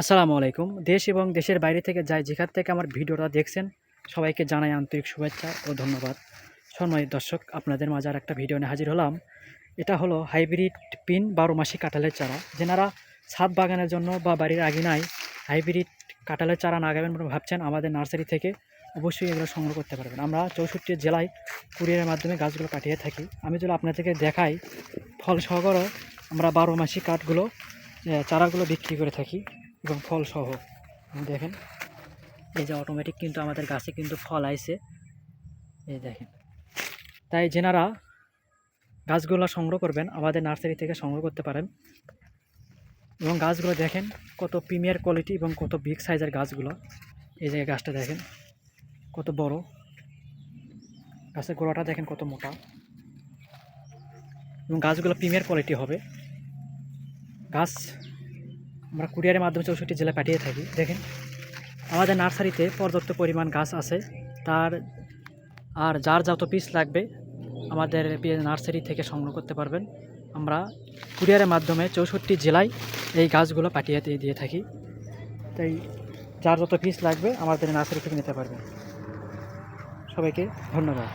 আসসালামু আলাইকুম। দেশ এবং দেশের বাইরে থেকে যেখান থেকে আমার ভিডিওটা দেখছেন সবাইকে জানাই আন্তরিক শুভেচ্ছা ও ধন্যবাদ। সম্মানিত দর্শক, আপনাদের মাঝে একটা ভিডিও নিয়ে হাজির হলাম। এটা হলো হাইব্রিড পিন 12 মাসি কাঁঠালের চারা। যেনারা ছাদ বাগানের জন্য বা বাড়ির আঙিনায় হাইব্রিড কাঁঠালের চারা লাগাবেন বলে ভাবছেন, আমাদের নার্সারি থেকে অবশ্যই এগুলো সংগ্রহ করতে পারবেন। আমরা 64 জেলায় কুরিয়ারের মাধ্যমে গাছগুলো পাঠিয়ে থাকি। আমি যদি আপনাদেরকে দেখাই, ফল সহকারে আমরা 12 মাসি কাঠগুলো চারাগুলো বিক্রি করে থাকি এবং ফল সহ। দেখেন, এই যে অটোমেটিক কিন্তু আমাদের গাছে কিন্তু ফল আইছে, এই দেখেন। তাই যেনারা গাছগুলো সংগ্রহ করবেন আমাদের নার্সারি থেকে সংগ্রহ করতে পারেন। এবং গাছগুলো দেখেন কত প্রিমিয়ার কোয়ালিটি এবং কত বিগ সাইজের গাছগুলো। এই যে গাছটা দেখেন কত বড়, গাছের গোড়াটা দেখেন কত মোটা, এবং গাছগুলো প্রিমিয়ার কোয়ালিটি হবে। গাছ আমরা কুরিয়ারের মাধ্যমে 64 জেলায় পাঠিয়ে থাকি। দেখেন, আমাদের নার্সারিতে পর্যাপ্ত পরিমাণ গাছ আছে। যার যত পিস লাগবে আমাদের নার্সারি থেকে সংগ্রহ করতে পারবেন। আমরা কুরিয়ারের মাধ্যমে 64 জেলায় এই গাছগুলো পাঠিয়ে দিয়ে থাকি। তাই যার যত পিস লাগবে আমাদের নার্সারি থেকে নিতে পারবেন। সবাইকে ধন্যবাদ।